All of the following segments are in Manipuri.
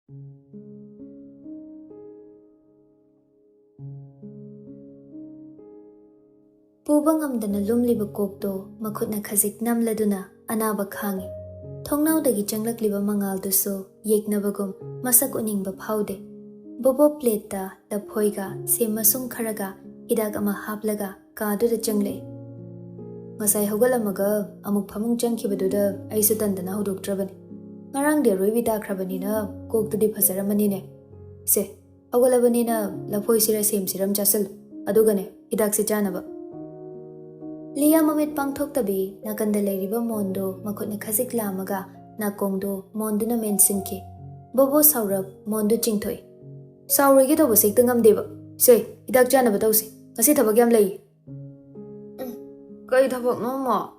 Puba ngamdana lumliba kokto makhutna khajik namladuna anaba khangi. Thongnawdagi changlakliba mangaldusu yeknabagum masak uningba phaude. Bobo plate ta laphoiga semasung kharaga hidak ama haplaga kaduda changle. Ngasai hogalamaga amuk phamung changkhibaduda aisu tandana hudoktrabani. Ngarang de roibi dakhrabani na koktudi phasaramanine. Se hogalabani na laphoi sira semsiram chasal adugane hidak se chanaba. Liya mamit pangthok tabi nakanda leiriba mondo makhutna khajik lamaga nakongdo monduna mensinki. Bobo saurab mondu chingthoi. Saurigi to basik tangam deba. Se hidak chanaba tausi. Ngasi thabak yam lei. Kai thabak no ma.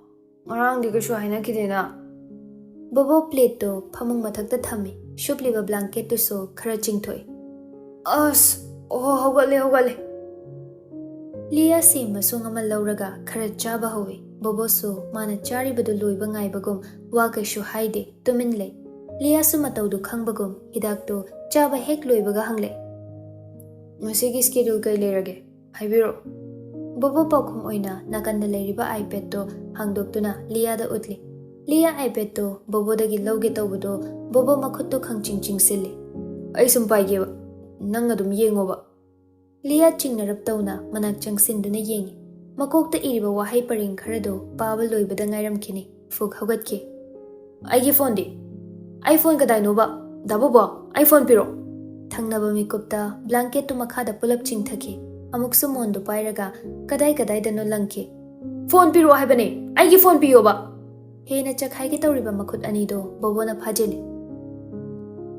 Ngarang di kasu haina kidena. Bobo plate to phamung mathakta thami. Shupliba blanket to so khara chingthoi. As oh hogale. Liya sema sungama lauraga khara chaba howe. Bobo so mana chari badu loiba ngai bagum wa kaishu haide tumin lei. Liya su mataudu khangbagum hidak to chaba hek loibaga hangle. Masigi schedule kai lerage. Haibiro. Bobo pakhum oina nakanda leiriba iPad to hangdoktuna Liya da utli. Liya iPad to Bobo dagi lauge tawbudo Bobo makhuttu khangching silli. Ai sum paigeba. Nang adum yengoba. Liya chingnarap tawna manak changsinduna yengi. Makokta iriba wahai paring kharado paba loibada ngairamkhini. Fuk haugatki. Aigi phone di. iPhone kadai noba. Dabu ba. iPhone piro. Thangnaba mikupta blanket tu makhada pulap chingthaki. Amuksu mondu pairaga kadai dano langki. Phone piro haibane. Aigi phone piyo ba. Hena chakhaigi tawriba makhut anido Bobona phajili.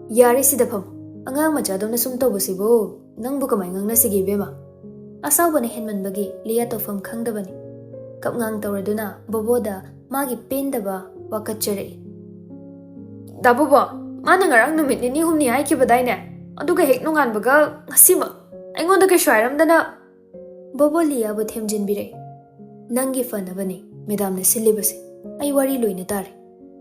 Yare sidafam. Angang machadona sum tawbasibo. Nang buka mai ngang nasigi bema. Asawbane henmanbagi Liya tofam khangdabani. Kapngang tawraduna Boboda magi pendaba wakachere. Dabu ba. Mana ngarang numit ni humni ai kibadaine. Aduga hek nungan baga ngasima. Aingonda ka shwairamdana. Bobo Liya bu themjinbire. Nangi fanabani madam na silibasi. Ai wari loina tare.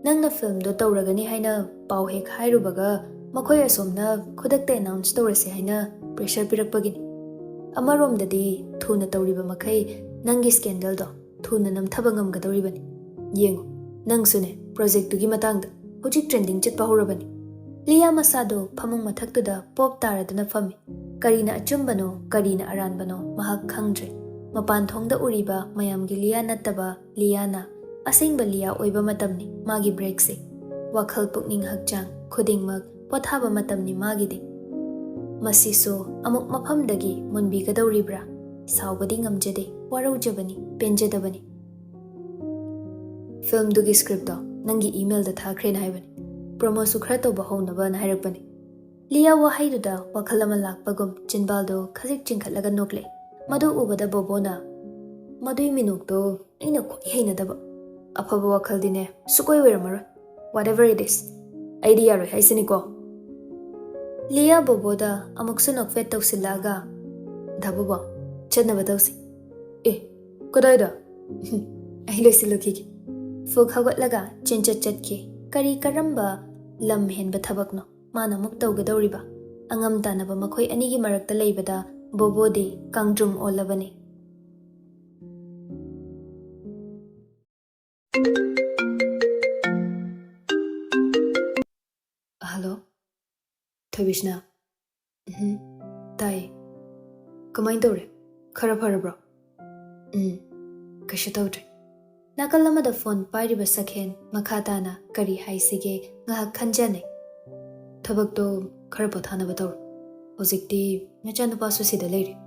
Nangna film do tawragani haina pau hek hairubaga makhoi asomna khudakta announce tawrase haina pressure pirakpagini. Amaromdadi thuna tawriba makhai nangi scandal do thuna namthaba ngamgadoribani. Yengo nangsune project tugi matangda hojik trending chatpa horabani. Liya masado phamung mathaktuda pop taraduna phami. Karina achumbano karina aranbano mahak khangdre. Mapan thongda uriba mayamgi Liya nattaba Liyana asengba Liya oiba matamni magi break se. Wakhal pukning hakchang khudingmak pothaba matamni magidi. Masiso amuk maphamdagi munbigadoribra. Saubadi ngamjade waraujabani penjadabani. Film dugi script do nangi email da thakrena haibani. Promo su khara tawba hownaba na hairakpani. Liya wahaiduda wakhalama lakpagum chinbaldo khajik chingkhatlaga nokle. Madu ubada Bobona. Madui minokdo aina khoi heinadaba. Afaba wakhaldine sukoi weramaro. Whatever it is. Idea roi haisini ko. Liya Boboda amuksu nokvet tawsilaga. Dabu ba. Chadnaba tawsi. Kadaida. Ai loisilokiki. Fuk hawatlaga chinchatki. Kari karamba lam henba thabakno. Mana muk tawgadoriba. Angam tanaba makhoi anigi marakta leibada Bobodi kangdrum olabani. Hello? Thoibishna? Tai. Kamain tawre? Khara farabro? Kashu tawre. Nakalamada phone pairiba sakhen makhatana kari haisige ngahak khanjane. Thabak to khara pothanaba tawre. Hojikti nachanupa su sida leire.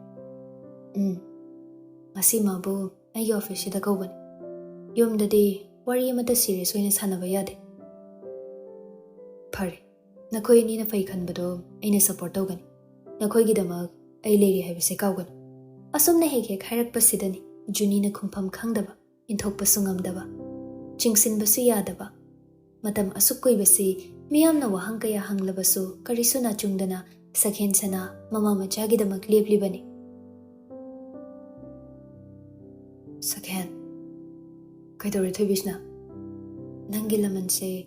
Ngasi mabu ai office sida kaubani. Yumdadi wari amata serious oina sanaba yade. Phare. Nakhoi ni na fai khanbado aina support tawgani. Nakhoi gidamak ai leire haibise kaugani. Asumna hek hairakpa sidani juni na khumpham khangdaba inthokpa sungamdaba. Chingsinbasu yadaba. Matam asukoibasi miyamna wahang kaya hanglabasu karisu na chungdana sakhen sana mama machagidamak leplibani. Sakhen. Kaidori Thoibishna. Nangi lamanse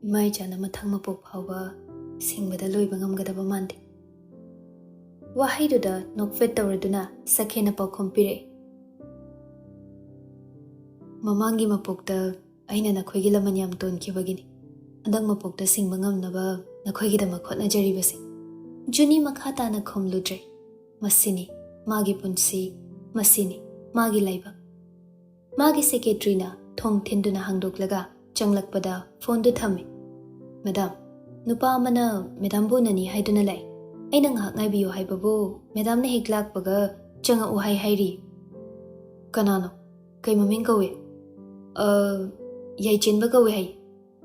mai chana mathang mapok phawba ꯁꯤꯡꯕꯗ ꯂꯣꯏꯕ ꯉꯝꯒꯗꯕ ꯃꯥꯟꯗꯦ꯫ ꯋꯥꯍꯩꯗꯨꯗ ꯅꯣꯛꯐꯦꯠ ꯇꯧꯔꯗꯨꯅ ꯁꯈꯦꯅ ꯄꯥꯎꯈꯨꯝ ꯄꯤꯔꯛꯏ꯫ ꯃꯃꯥꯡꯒꯤ ꯃꯄꯣꯛꯇ ꯑꯩꯅ ꯅꯈꯣꯏꯒꯤ ꯂꯃꯟ ꯌꯥꯝ ꯇꯣꯟꯈꯤꯕꯒꯤꯅꯤ ꯍꯟꯗꯛ ꯃꯄꯣꯛꯇ ꯁꯤꯡꯕ ꯉꯝꯅꯕ ꯅꯈꯣꯏꯒꯤꯗꯃꯛ ꯍꯣꯠꯅꯖꯔꯤꯕꯁꯤ꯫ ꯖꯨꯅꯤ ꯃꯈꯥ ꯇꯥꯅ ꯈꯨꯝꯂꯨꯗ꯭ꯔꯦ꯫ ꯃꯁꯤꯅꯤ ꯃꯥꯒꯤ ꯄꯨꯟꯁꯤ, ꯃꯁꯤꯅꯤ ꯃꯥꯒꯤ ꯂꯥꯏꯕꯛ꯫ ꯃꯥꯒꯤ ꯁꯦꯀ꯭ꯔꯦꯇꯔꯤꯅ ꯊꯣꯡ ꯊꯤꯟꯗꯨꯅ ꯍꯥꯡꯗꯣꯛꯂꯒ ꯆꯪꯂꯛꯄꯗ ꯐꯣꯟꯗꯨ ꯊꯝꯃꯤ꯫ ꯃꯦꯗꯥꯝ, ꯅꯨꯄꯥ ꯑꯃꯅ ꯃꯦꯗꯥꯝꯕꯨ ꯎꯅꯅꯤ ꯍꯥꯏꯗꯨꯅ ꯂꯥꯛꯏ꯫ ꯑꯩꯅ ꯉꯥꯏꯍꯥꯛ ꯉꯥꯏꯕꯤꯌꯨ ꯍꯥꯏꯕꯕꯨ ꯃꯦꯗꯥꯝꯅ ꯍꯦꯛ ꯂꯥꯛꯄꯒ ꯆꯪꯉꯛꯎ ꯍꯥꯏꯔꯤ꯫ ꯀꯅꯥꯅꯣ? ꯀꯩ ꯃꯃꯤꯡ ꯀꯧꯏ? ꯌꯥꯏꯆꯦꯟꯕ ꯀꯧꯏ ꯍꯥꯏ꯫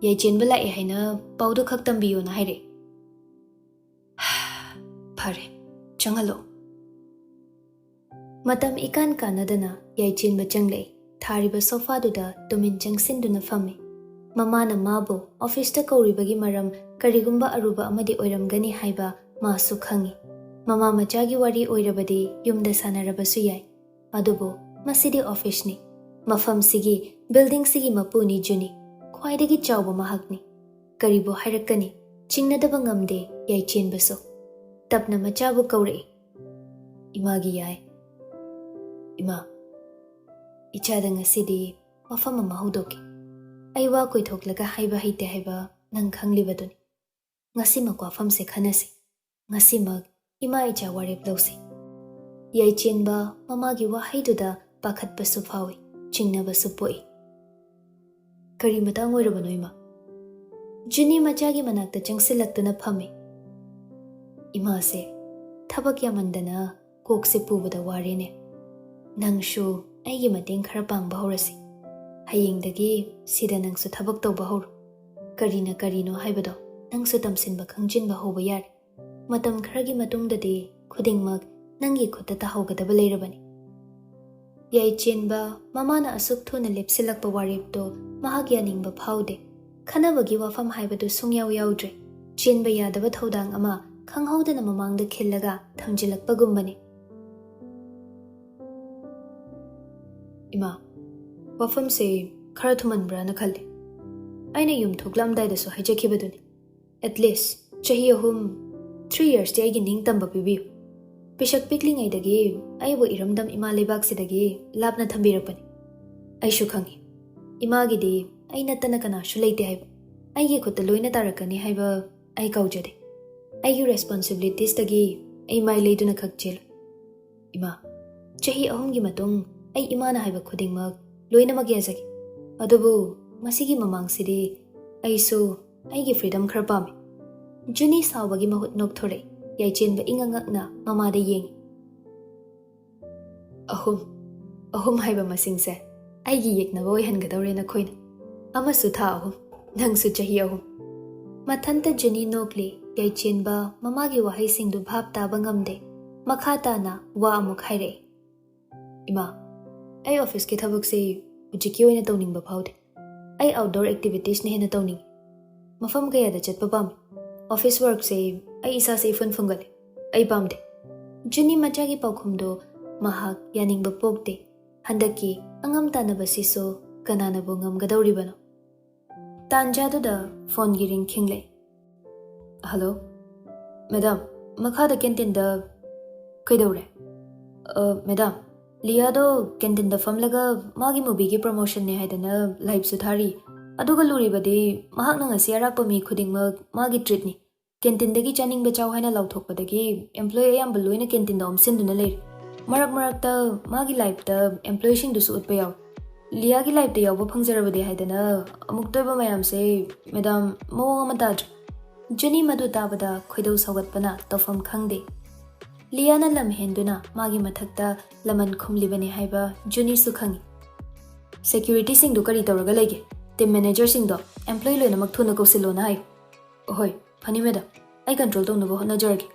ꯌꯥꯏꯆꯦꯟꯕ ꯂꯥꯛꯑꯦ ꯍꯥꯏꯅ ꯄꯥꯎꯗꯨ ꯈꯛ ꯇꯝꯕꯤꯌꯣꯅ ꯍꯥꯏꯔꯛꯑꯦ꯫ ꯐꯔꯦ, ꯆꯪꯍꯜꯂꯣ꯫ ꯃꯇꯝ ꯏꯀꯥꯟ ꯀꯥꯟꯅꯗꯅ ꯌꯥꯏꯆꯦꯟꯕ ꯆꯪꯂꯛꯏ꯫ ꯊꯥꯔꯤꯕ ꯁꯣꯐꯥꯗꯨꯗ ꯇꯨꯃꯤꯟ ꯆꯪꯁꯤꯟꯗꯨꯅ ꯐꯝꯃꯤ꯫ ꯃꯃꯥꯅ ꯃꯥꯕꯨ ꯑꯣꯐꯤꯁꯇ ꯀꯧꯔꯤꯕꯒꯤ ꯃꯔꯝ ꯀꯔꯤꯒꯨꯝꯕ ꯑꯔꯨꯕ ꯑꯃꯗꯤ ꯑꯣꯏꯔꯝꯒꯅꯤ ꯍꯥꯏꯕ ꯃꯥꯁꯨ ꯈꯪꯏ꯫ ꯃꯃꯥ ꯃꯆꯥꯒꯤ ꯋꯥꯔꯤ ꯑꯣꯏꯔꯕꯗꯤ ꯌꯨꯝꯗ ꯁꯥꯟꯅꯔꯕꯁꯨ ꯌꯥꯏ꯫ ꯑꯗꯨꯕꯨ ꯃꯁꯤꯗꯤ ꯑꯣꯐꯤꯁꯅꯤ꯫ ꯃꯐꯝꯁꯤꯒꯤ ꯕꯤꯜꯗꯤꯡꯁꯤꯒꯤ ꯃꯄꯨꯅꯤ ꯖꯨꯅꯤ꯫ ꯈ꯭ꯋꯥꯏꯗꯒꯤ ꯆꯥꯎꯕ ꯃꯍꯥꯛꯅꯤ꯫ ꯀꯔꯤꯕꯨ ꯍꯥꯏꯔꯛꯀꯅꯤ? ꯆꯤꯡꯅꯗꯕ ꯉꯝꯗꯦ ꯌꯥꯏꯆꯦꯟꯕꯁꯨ꯫ ꯇꯞꯅ ꯃꯆꯥꯕꯨ ꯀꯧꯔꯛꯏ꯫ ꯏꯃꯥꯒꯤ ꯌꯥꯏ꯫ ꯏꯃꯥ, ꯏꯆꯥꯗ ꯉꯁꯤꯗꯤ ꯋꯥꯐꯝ ꯑꯃ ꯍꯧꯗꯣꯛꯀꯦ꯫ ꯑꯩ ꯋꯥ ꯀꯣꯏꯊꯣꯛꯂꯒ ꯍꯥꯏꯕ ꯍꯩꯇꯦ ꯍꯥꯏꯕ ꯅꯪ ꯈꯪꯂꯤꯕꯗꯨꯅꯤ꯫ ꯉꯁꯤꯃꯛ ꯋꯥꯐꯝꯁꯦ ꯈꯟꯅꯁꯤ꯫ ꯉꯁꯤꯃꯛ ꯏꯃꯥ ꯏꯆꯥ ꯋꯥꯔꯦꯞ ꯂꯧꯁꯤ꯫ ꯌꯥꯏꯆꯦꯟꯕ ꯃꯃꯥꯒꯤ ꯋꯥꯍꯩꯗꯨꯗ ꯄꯥꯈꯠꯄꯁꯨ ꯐꯥꯎꯏ, ꯆꯤꯡꯅꯕꯁꯨ ꯄꯣꯛꯏ꯫ ꯀꯔꯤ ꯃꯇꯥꯡ ꯑꯣꯏꯔꯕꯅꯣ ꯏꯃꯥ? ꯖꯨꯅꯤ ꯃꯆꯥꯒꯤ ꯃꯅꯥꯛꯇ ꯆꯪꯁꯤꯜꯂꯛꯇꯨꯅ ꯐꯝꯃꯤ꯫ ꯏꯃꯥꯁꯦ ꯊꯕꯛ ꯌꯥꯝꯃꯟꯗꯅ ꯀꯣꯛꯁꯦ ꯄꯨꯕꯗ ꯋꯥꯔꯦꯅꯦ꯫ ꯅꯪꯁꯨ ꯑꯩꯒꯤ ꯃꯇꯦꯡ ꯈꯔ ꯄꯥꯡꯕ ꯍꯧꯔꯁꯤ꯫ ꯍꯌꯦꯡꯗꯒꯤ ꯁꯤꯗ ꯅꯪꯁꯨ ꯊꯕꯛ ꯇꯧꯕ ꯍꯧꯔꯣ꯫ ꯀꯔꯤꯅ ꯀꯔꯤꯅꯣ ꯍꯥꯏꯕꯗꯣ ꯅꯪꯁꯨ ꯇꯝꯁꯤꯟꯕ ꯈꯪꯖꯤꯟꯕ ꯍꯧꯕ ꯌꯥꯔꯦ꯫ ꯃꯇꯝ ꯈꯔꯒꯤ ꯃꯇꯨꯡꯗꯗꯤ ꯈꯨꯗꯤꯡꯃꯛ ꯅꯪꯒꯤ ꯈꯨꯠꯇ ꯇꯥꯍꯧꯒꯗꯕ ꯂꯩꯔꯕꯅꯤ꯫ ꯌꯥꯏꯆꯦꯟꯕ ꯃꯃꯥꯅ ꯑꯁꯨꯛ ꯊꯨꯅ ꯂꯦꯞꯁꯤꯜꯂꯛꯄ ꯋꯥꯔꯦꯞꯇꯣ ꯃꯍꯥꯛ ꯌꯥꯅꯤꯡꯕ ꯐꯥꯎꯗꯦ꯫ ꯈꯟꯅꯕꯒꯤ ꯋꯥꯐꯝ ꯍꯥꯏꯕꯗꯨ ꯁꯨꯡꯌꯥꯎ ꯌꯥꯎꯗ꯭ꯔꯦ꯫ ꯆꯦꯟꯕ ꯌꯥꯗꯕ ꯊꯧꯗꯥꯡ ꯑꯃ ꯈꯪꯍꯧꯗꯅ ꯃꯃꯥꯡꯗ ꯈꯤꯜꯂꯒ ꯊꯝꯖꯤꯜꯂꯛꯄꯒꯨꯝꯕꯅꯤ꯫ ꯏꯃꯥ, ꯋꯥꯐꯝꯁꯦ ꯈꯔ ꯊꯨꯃꯟꯕ꯭ꯔꯥꯅ ꯈꯜꯂꯤ꯫ ꯑꯩꯅ ꯌꯨꯝ ꯊꯣꯛꯂꯝꯗꯥꯏꯗꯁꯨ ꯍꯥꯏꯖꯈꯤꯕꯗꯨꯅꯤ꯫ ꯑꯦꯠꯂꯤꯁ ꯆꯍꯤ 3 yearsꯇꯤ ꯑꯩꯒꯤ ꯅꯤꯡꯇꯝꯕ ꯄꯤꯕꯤꯌꯨ꯫ ꯄꯤꯁꯛ ꯄꯤꯛꯂꯤꯉꯩꯗꯒꯤ ꯑꯩꯕꯨ ꯏꯔꯝꯗꯝ ꯏꯃꯥ ꯂꯩꯕꯥꯛꯁꯤꯗꯒꯤ ꯂꯥꯞꯅ ꯊꯝꯕꯤꯔꯛꯄꯅꯤ꯫ ꯑꯩꯁꯨ ꯈꯪꯏ ꯏꯃꯥꯒꯤꯗꯤ ꯑꯩ ꯅꯠꯇꯅ ꯀꯅꯥꯁꯨ ꯂꯩꯇꯦ ꯍꯥꯏꯕ꯫ ꯑꯩꯒꯤ ꯈꯨꯠꯇ ꯂꯣꯏꯅ ꯇꯥꯔꯛꯀꯅꯤ ꯍꯥꯏꯕ ꯑꯩ ꯀꯥꯎꯖꯗꯦ꯫ ꯑꯩꯒꯤ ꯔꯦꯁꯄꯣꯟꯁꯤꯕꯤꯂꯤꯇꯤꯁꯇꯒꯤ ꯑꯩ ꯃꯥꯏ ꯂꯩꯗꯨꯅ ꯈꯛ ꯆꯦꯜꯂꯨ꯫ ꯏꯃꯥ, ꯆꯍꯤ 3ꯒꯤ ꯃꯇꯨꯡ ꯑꯩ ꯏꯃꯥꯅ ꯍꯥꯏꯕ ꯈꯨꯗꯤꯡꯃꯛ ꯂꯣꯏꯅꯃꯛ ꯌꯥꯖꯒꯦ꯫ ꯑꯗꯨꯕꯨ ꯃꯁꯤꯒꯤ ꯃꯃꯥꯡꯁꯤꯗꯤ ꯑꯩꯁꯨ ꯑꯩꯒꯤ ꯐ꯭रीडम ꯈꯔ ꯄꯥꯝꯃꯤ꯫ ꯖꯨꯅꯤ ꯁꯥꯎꯕꯒꯤ ꯃꯍꯨꯠ ꯅꯣꯛꯊꯣꯔꯛꯏ꯫ ꯌꯥꯏꯆꯦꯟꯕ ꯏꯉꯛꯉꯛꯅ ꯃꯃꯥꯗ ꯌꯦꯡꯉꯤ꯫ 3 ꯍꯥꯏꯕ ꯃꯁꯤꯡꯁꯦ ꯑꯩꯒꯤ ꯌꯦꯛꯅꯕ ꯑꯣꯏꯍꯟꯒꯗꯧꯔꯦ ꯅꯈꯣꯏꯅ꯫ ꯑꯃꯁꯨ ꯊꯥ 3, ꯅꯪꯁꯨ ꯆꯍꯤ 3꯫ ꯃꯊꯟꯇ ꯖꯨꯅꯤ ꯅꯣꯛꯂꯤ꯫ ꯌꯥꯏꯆꯦꯟꯕ ꯃꯃꯥꯒꯤ ꯋꯥꯍꯩꯁꯤꯡꯗꯨ ꯚꯥꯞ ꯇꯥꯕ ꯉꯝꯗꯦ꯫ ꯃꯈꯥ ꯇꯥꯅ ꯋꯥ ꯑꯃꯨꯛ ꯍꯥꯏꯔꯛꯏ꯫ ꯏꯃꯥ, ꯑꯩ ꯑꯣꯐꯤꯁꯀꯤ ꯊꯕꯛꯁꯤ ꯍꯧꯖꯤꯛꯀꯤ ꯑꯣꯏꯅ ꯇꯧꯅꯤꯡꯕ ꯐꯥꯎꯗꯦ꯫ ꯑꯩ ꯑꯥꯎꯠꯗꯣꯔ ꯑꯦꯛꯇꯤꯚꯤꯇꯤꯁꯅ ꯍꯦꯟꯅ ꯇꯧꯅꯤꯡꯉꯤ꯫ ꯃꯐꯝ ꯀꯌꯥꯗ ꯆꯠꯄ ꯄꯥꯝꯃꯤ꯫ ꯑꯣꯐꯤꯁ ꯋꯥꯔꯛꯁꯦ ꯑꯩ ꯏꯁꯥꯁꯦ ꯏꯐꯨꯟ ꯐꯨꯡꯒꯠꯂꯤ꯫ ꯑꯩ ꯄꯥꯝꯗꯦ꯫ ꯖꯨꯅꯤ ꯃꯆꯥꯒꯤ ꯄꯥꯎꯈꯨꯝꯗꯨ ꯃꯍꯥꯛ ꯌꯥꯅꯤꯡꯕ ꯄꯣꯛꯇꯦ꯫ ꯍꯟꯗꯛꯀꯤ ꯑꯉꯝ ꯇꯥꯟꯅꯕꯁꯤꯁꯨ ꯀꯅꯥꯅꯕꯨ ꯉꯝꯒꯗꯧꯔꯤꯕꯅꯣ? ꯇꯥꯟꯖꯥꯗꯨꯗ ꯐꯣꯟꯒꯤ ꯔꯤꯡ ꯈꯤꯡꯂꯛꯏ꯫ ꯍꯜꯂꯣ ꯃꯦꯗꯥꯝ, ꯃꯈꯥꯗ ꯀꯦꯟꯇꯤꯟꯗ ꯀꯩꯗꯧꯔꯦ? ꯃꯦꯗꯥꯝ, ꯂꯤꯌꯥꯗꯣ ꯀꯦꯟꯇꯤꯟꯗ ꯐꯝꯂꯒ ꯃꯥꯒꯤ ꯃꯨꯚꯤꯒꯤ ꯄ꯭ꯔꯣꯃꯣꯁꯟꯅꯦ ꯍꯥꯏꯗꯅ ꯂꯥꯏꯚꯁꯨ ꯊꯥꯔꯤ꯫ ꯑꯗꯨꯒ ꯂꯨꯔꯤꯕꯗꯤ ꯃꯍꯥꯛꯅ ꯉꯁꯤ ꯑꯔꯥꯛꯄ ꯃꯤ ꯈꯨꯗꯤꯡꯃꯛ ꯃꯥꯒꯤ ꯇ꯭ꯔꯤꯠꯅꯤ꯫ ꯀꯦꯟꯇꯤꯟꯗꯒꯤ ꯆꯥꯅꯤꯡꯕ ꯆꯥꯎ ꯍꯥꯏꯅ ꯂꯥꯎꯊꯣꯛꯄꯗꯒꯤ ꯑꯦꯝꯄ꯭ꯂꯣꯌꯤ ꯑꯌꯥꯝꯕ ꯂꯣꯏꯅ ꯀꯦꯟꯇꯤꯟꯗ ꯑꯣꯝꯁꯤꯟꯗꯨꯅ ꯂꯩꯔꯤ꯫ ꯃꯔꯛ ꯃꯔꯛꯇ ꯃꯥꯒꯤ ꯂꯥꯏꯚꯇ ꯑꯦꯝꯄ꯭ꯂꯣꯌꯤꯁꯤꯡꯗꯨꯁꯨ ꯎꯠꯄ ꯌꯥꯎꯏ꯫ ꯂꯤꯌꯥꯒꯤ ꯂꯥꯏꯚꯇ ꯌꯥꯎꯕ ꯐꯪꯖꯔꯕꯗꯤ ꯍꯥꯏꯗꯅ ꯑꯃꯨꯛꯇꯣꯏꯕ ꯃꯌꯥꯝꯁꯦ ꯃꯦꯗꯥꯝ ꯃꯑꯣꯡ ꯑꯃ ꯇꯥꯗ꯭ꯔꯦ꯫ ꯖꯨꯅꯤ ꯃꯗꯨ ꯇꯥꯕꯗ ꯈꯣꯏꯗꯧ ꯁꯥꯎꯒꯠꯄꯅ ꯇꯧꯐꯝ ꯈꯪꯗꯦ꯫ ꯂꯤꯌꯥꯅ ꯂꯝ ꯍꯦꯟꯗꯨꯅ ꯃꯥꯒꯤ ꯃꯊꯛꯇ ꯂꯃꯟ ꯈꯨꯝꯂꯤꯕꯅꯤ ꯍꯥꯏꯕ ꯖꯨꯅꯤꯁꯨ ꯈꯪꯏ꯫ ꯁꯦꯀ꯭ꯌꯨꯔꯤꯇꯤꯁꯤꯡꯗꯨ ꯀꯔꯤ ꯇꯧꯔꯒ ꯂꯩꯒꯦ? ꯇꯤꯝ ꯃꯦꯅꯦꯖꯔꯁꯤꯡꯗꯣ ꯑꯦꯝꯄ꯭ꯂꯣꯌꯤ ꯂꯣꯏꯅꯃꯛ ꯊꯨꯅ ꯀꯧꯁꯤꯜꯂꯣꯅ ꯍꯥꯏꯌꯨ꯫ ꯑꯍꯣꯏ, ꯐꯅꯤ ꯃꯦꯗꯥꯝ, ꯑꯩ ꯀꯟꯇ꯭ꯔꯣꯜ ꯇꯧꯅꯕ ꯍꯣꯠꯅꯖꯔꯒꯦ꯫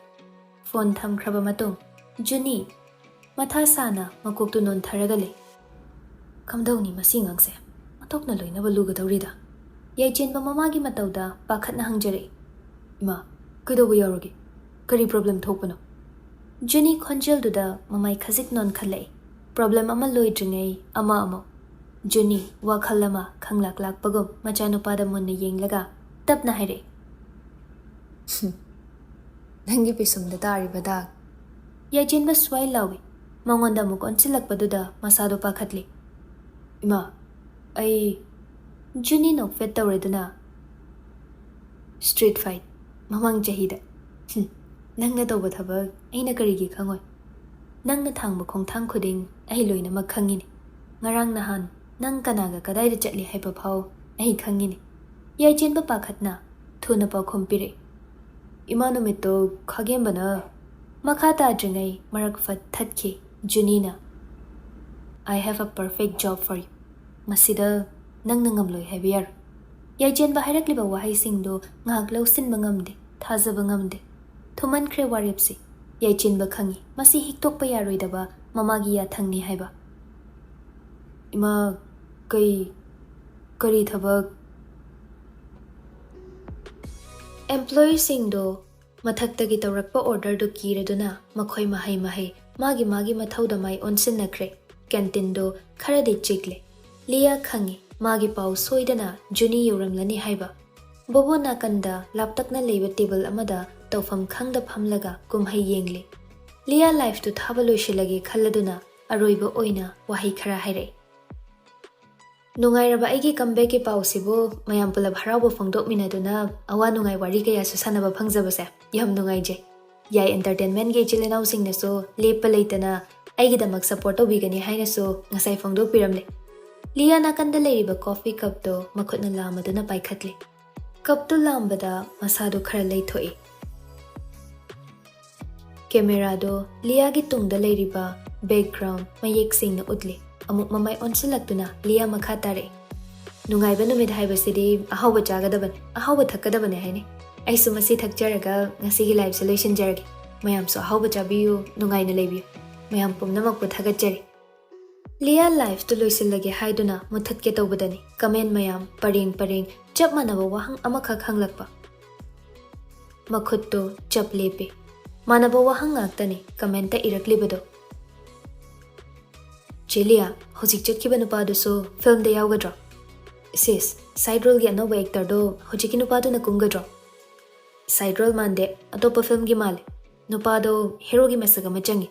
ꯐꯣꯟ ꯊꯝꯈ꯭ꯔꯕ ꯃꯇꯨꯡ ꯖꯨꯅꯤ ꯃꯊꯥ ꯁꯥꯅ ꯃꯀꯣꯛꯇꯨ ꯅꯣꯟꯊꯔꯒ ꯂꯩ꯫ ꯀꯝꯗꯧꯅꯤ ꯃꯁꯤ ꯉꯥꯡꯁꯦ? ꯑꯇꯣꯞꯅ ꯂꯣꯏꯅꯕ ꯂꯨꯒꯗꯧꯔꯤꯗ꯫ ꯌꯥꯏꯆꯦꯟꯕ ꯃꯃꯥꯒꯤ ꯃꯇꯧꯗ ꯄꯥꯈꯠꯅ ꯍꯪꯖꯔꯛꯏ꯫ ꯏꯃꯥ, ꯀꯩꯗꯧꯕ ꯌꯥꯎꯔꯒꯦ? ꯀꯔꯤ ꯄ꯭ꯔꯣꯕ꯭ꯂꯦꯝ ꯊꯣꯛꯄꯅꯣ? ꯖꯨꯅꯤ ꯈꯣꯟꯖꯦꯜꯗꯨꯗ ꯃꯃꯥꯏ ꯈꯖꯤꯛ ꯅꯣꯟꯈꯠꯂꯛꯏ꯫ ꯄ꯭ꯔꯣꯕ꯭ꯂꯦꯝ ꯑꯃ ꯂꯣꯏꯗ꯭ꯔꯤꯉꯩ ꯑꯃ ꯑꯃꯨꯛ꯫ ꯖꯨꯅꯤ ꯋꯥꯈꯜ ꯑꯃ ꯈꯪꯂꯥꯛ ꯂꯥꯛꯄꯒꯨꯝ ꯃꯆꯥꯅꯨꯄꯥꯗ ꯃꯨꯟꯅ ꯌꯦꯡꯂꯒ ꯇꯞꯅ ꯍꯥꯏꯔꯛꯏ꯫ Nangi pisumda taariba daag. Yaichenba swai lawi. Mangonda amuk onsilakpaduda masado pakhatli. Ima, ai Juni nokfet tawreduna. Street fight. Mamang chahida. Nangna tawba thabak aina karigi khangoi. Nangna thangba khongthang khuding ai loina mak khangini. Ngarang nahan nang kanaga kadaida chatli haiba phau ai khangini. Yaichenba pakhatna thuna paw khompire. Ima numito khagembana makha tadringai marak fat thatki Junina. I have a perfect job for you. Masida nangna ngamloi haibiyar. Yaichenba hairakliba wahaisingdo ngahak lausinba ngamde, thazaba ngamde. Thumankhre waripsi. Yaichenba khangi masi hiktokpa yaroidaba mamagi yathangni haiba. Ima kari thabak employee singdo mathaktagi tawrakpa order do kireduna makhoi mahai magi mathauda mai onsinnakre canteen do kharadi chigle Lia khangi magi pau soidana Juni yoramlani haiba bobo nakanda laptakna leiba table amada tawfam khangda phamlaga kumhai yengle Lia life to thabaloishilage khalladuna aroiba oina wahi khara haire Nungairaba aigi comeback ki pausibo mayam pulab harauba phangdokminaduna awa nungai wari kaya su sanaba phangjabase yam nungaije yai entertainment ge chilenau singnaso lepa leitana aigi damak support tobigani hainaso ngasai phangdokpiramle Lia nakanda leiriba coffee cup do makhutna lamaduna paikhatli cup to lambada masadu khara leithoi camera do Lia gi tungda leiriba background mayek singna utli amuk mamai onsilaktuna Lia makha tare nungaiba numit haibasidi ahawba chagadaban ahawba thakadabane haine aisu masi thakjaraga ngasigi live solution jarage mayam so ahawba chabiyu nungaina lebiyu mayam pumnamak pu thagachari Lia live to loisilage haiduna muthatke tawbadani comment mayam pareng chap manaba wahang amakha khanglakpa makhutto chap lepe manaba wahang aktani comment ta iraklibado Chelia, hojik chakkiba nupaduso film da yaugadra. Sis, side role gi anoba actor do hojiki nupadu na kumgadra. Side role mande atopa film gi male. Nupado hero gi mesaga machangi.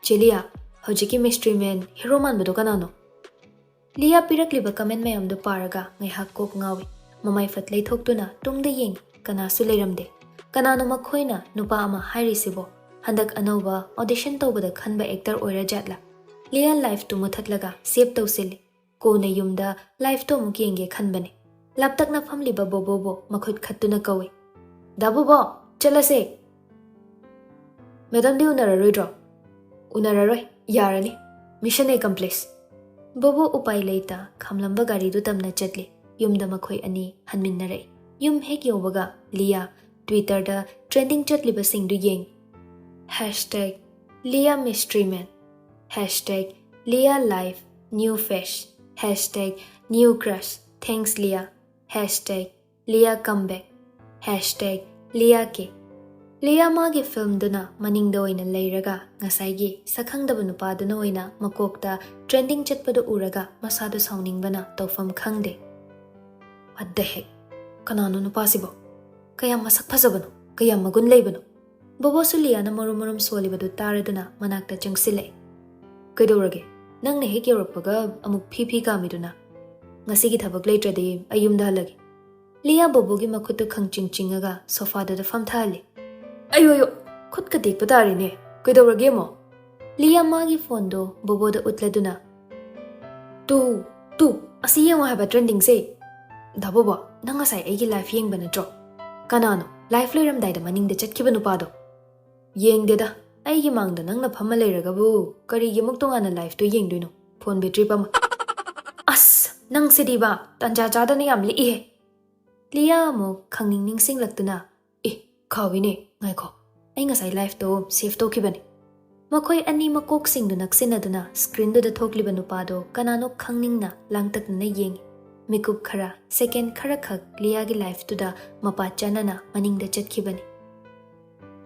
Chelia, hojiki mystery man hero man bado kanano. Lia pirakliba comment mayam do paraga ngai hak kok ngawi. Mamai fat leithoktuna tungda yeng kana su leiramde. Kanano makhoina nupa ama hairisibo. Handak anoba audition tawbada khanba actor oira jatla. Lia life to muthatlaga save tawsili ko na yumda life to mukiyenge khanbane laptak na famli ba bobo makhut khattuna kawe dabubo chalase madam di unararoi yarani mission accomplish bobo upai leita khamlamba gari du tamna chatli yumda makhoi ani hanminnare yum hek yobaga Lia Twitter da trending chatli ba sing du yeng #LiaMysteryman #Lia Life New Fish #New Crush Thanks Lia #Lia Comeback #Lia K Lia magi film duna maningda oina leiraga ngasai sakhangdaba nupaduna oina makokta trending chatpadu uraga masadu sauningbana tawfam khangde what the heck kanano nupasibo kaya masak phajabano kaya magun leibano bobo suliana marum solibadu taraduna manakta changsile Kaidorage, nang na hek yorokpaga amuk phipi kamiduna. Ngasigi thabak leitradi ayumda halagi. Lia bobogi makhutu khangchingchingaga sofa da famthali. Ayo, khut ka dekpa tari ne. Kaidorage mo. Lia magi phone do bobo da utladuna. Tu, asi yengo haba trending se. Da bobo, nang asai aigi life yengba na tro. Kanano, life loiram daida maning da chatkiba nupado. Yengdeda. Aigi mangda nangna phamma leiragabu karigi muktongana life to yengduino phone battery pam as nang sidiba tanja chadana yam li he Lia mo khangning ningsing laktuna khawine ngaikho ai ngasai life to save to kibani makhoi ani makok sing du naksinaduna screen do da thokliba nupado kanano khangning na langtak na yeng mikup khara second khara khak Lia gi life to da mapa chanana maning da chatkibani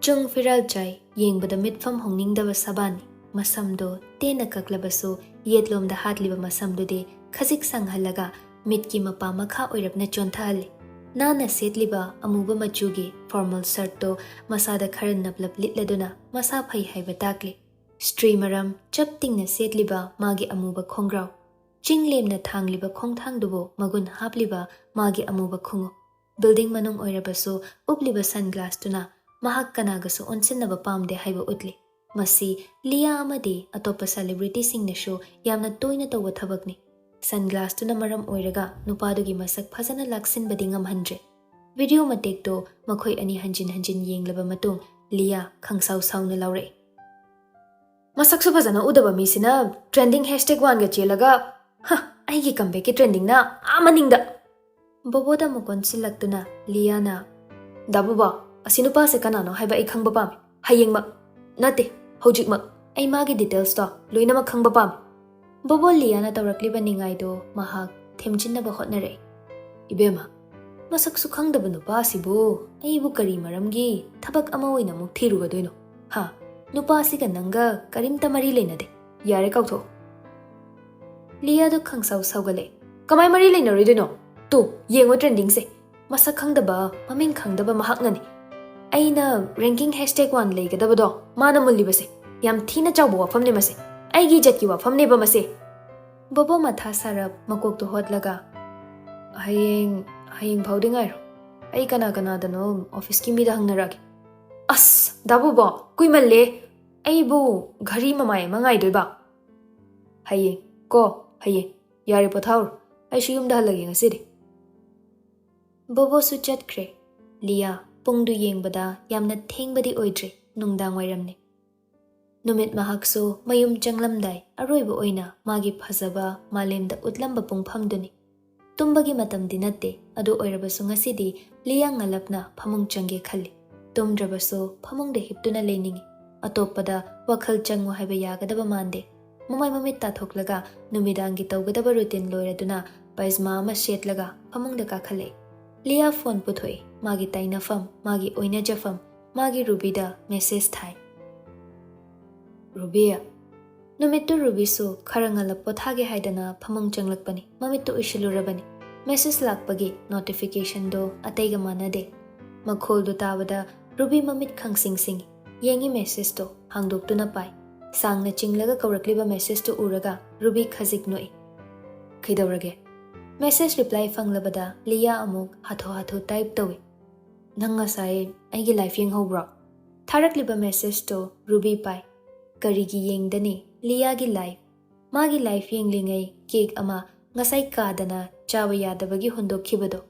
Chung firal chai yengbada mitfam hongningdaba sabani masamdo tena kaklabasu yetlom da hatliba masamdo de khazik sanghalaga mitki mapa makha oirapna chonthali Nana setliba amuba machugi formal shirt to masada khara naplap litladuna masa phai haiba takli. Streamaram chaptingna setliba magi amuba khongrau. Chinglemna thangliba khongthangdubo magun hapliba magi amuba khungu. Building manung oirabasu upliba sunglass tuna mahak kanagasu onsinnaba pamde haiba utli. Masi Lia amadi atopa celebrity singneshu yamna toina tawba thabakni. Sunglass tuna maram oiraga nupadugi masak phajana laksinbadi ngamhandre. Video matek to makhoi ani hanjin yenglaba matung Lia khangsau sauna laure. Masak su phajana udaba misina trending #1 ga chelaga ha aigi comeback ki trending na amaningda. Boboda mukon silaktuna Lia na dabuba asinupa se kanano haiba ai khangba pam hayengma nate hojikmak ai magi details to loinama khangba pam. Bobo Lia na tawrakliba ningai do mahak themjinna hotnare. Ibema masak su khangdaba nupa sibu aibu kari maramgi thabak ama oina muk thiruga doino. Ha nupa siga nanga karimta mari leinade yare kautho. Lia do khangsau saugale kamai mari leinari doino tu yengo trending se masak khangdaba maming khangdaba mahak ngani. Aina ranking #1 leigadaba do mana mulibase yam thina chawbo wafam ne mase aigi jatki wafam ne ba mase. Bobo matha sarap makok to hotlaga hayeng phawdingai ai kana dano office ki mi da hangnaragi. As dabu bo kuimalle ai bu ghari mamai mangai doiba. Hayeng yare pothaur ai shiyum da halagi ngasidi. Bobo su chatkre. Lia pungdu yengbada yamna thengbadi oidre nungdang wairamne. Numit mahakso mayum changlamdai aroiba oina magi phajaba malemda utlamba pungphamduni. Tumbagi matamdi natte adu oirabasu ngasidi Lia ngalapna phamung change khalli. Tumdrabasu phamungda hiptuna leiningi. Atopada wakhal changwa haiba yagadaba mande. Mamai mamit tathoklaga numidangi tawgadaba routine loiraduna paisma ama setlaga phamungda kakhalle. Lia phone puthoi magi tainafam magi oina jafam magi Rubida message thai. Rubia numittu Rubisu kharangala pothage haidana phamung changlakpani mamittu ishilurabani. Message lakpagi notification do ataiga manade. Makhol do tabada Ruby mamit khangsing yengi message to hangdoktuna pai. Sangna chinglaga kaurakliba message to uraga Ruby khajik noi. Kaidaurage message reply fanglabada Lia amuk hatho type tawi. Nanga sai aigi life yeng hobra. Tharakliba message to Ruby pai. Karigi yengdani Lia gi life. Magi life yenglingai cake ama ngasai kadana chawa yadabagi hondokhibado.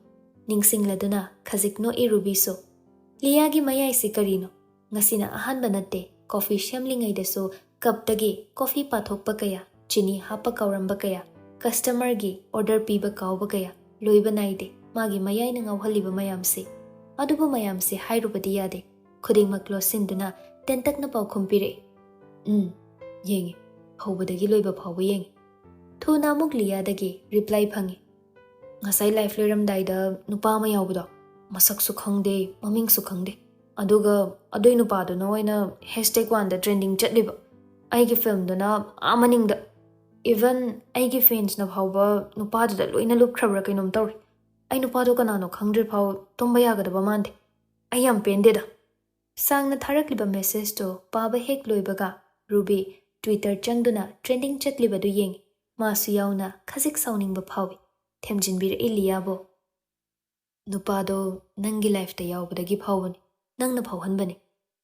Ningsingladuna khajik no I Ruby so. Lia gi mayai si karino. Ngasina ahanba natte coffee shamlingai daso kaptagi coffee pathokpa kaya chini hapa kauramba kaya. Customer gi order piba kauba kaya loiba naide magi mayai na ngawhaliba mayamse adubu mayamse hairubadi yade khudingmak losinduna tentak na pau khumpire yengi hobadagi loiba phawba yengi thuna muk Lia dagi reply phangi ngasai life loiram daida nupa ma yawbudo masak su khangde maming su khangde aduga adoi nupa do noina #1 da trending chatliba aigi film dona amaningda. Even aigi fans na phawba nupadu da loina lupkhrabra kainom tawri. Ai nupadu kanano khangdri phaw tomba yagadaba mande. Ai yam pende da. Sangna tharakliba message to paba hek loibaga Ruby Twitter changduna trending chatliba du yeng. Masu yauna khajik sauningba phawi. Themjinbir Lia bo. Nupadu nangi life da yawbadagi phawbani. Nangna phawhanbani.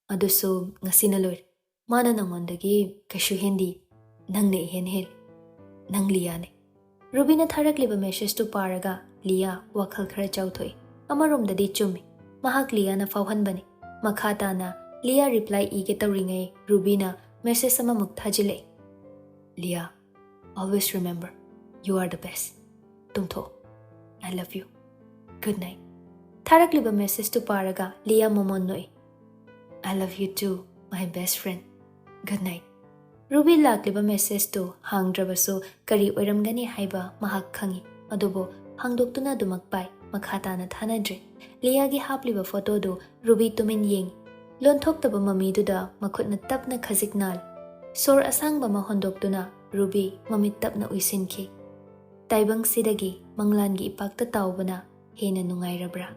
Adusu ngasina loir. Mana nangondagi kashu hendi. Nangne hen. Nang Lia ne. Ruby na tharakliba message to paraga Lia wakhal khara chauthoi. Amaromdadi chumi. Mahak Lia na phawhanbani. Makhata na Lia reply ige tawringai Ruby na message sama mukthajile. Lia, always remember, you are the best. Tumtho, I love you. Good night. Tharakliba message to paraga Lia momonnoi. I love you too, my best friend. Good night. Ruby lakliba message to hangdrabasu kari oiramgani haiba mahak khangi adubo hangdoktuna dumakpai makhata na thanadre. Lia gi hapliba photo do Ruby tumin yeng lonthokdaba mamiduda makhutna tapna khajiknal sor asangba ma hondoktuna Ruby mamit tapna uisinki taibang sidagi manglangi ipakta tawbana ꯍꯦꯟꯅ ꯅꯨꯡꯉꯥꯏꯔꯕ꯭ꯔꯥ?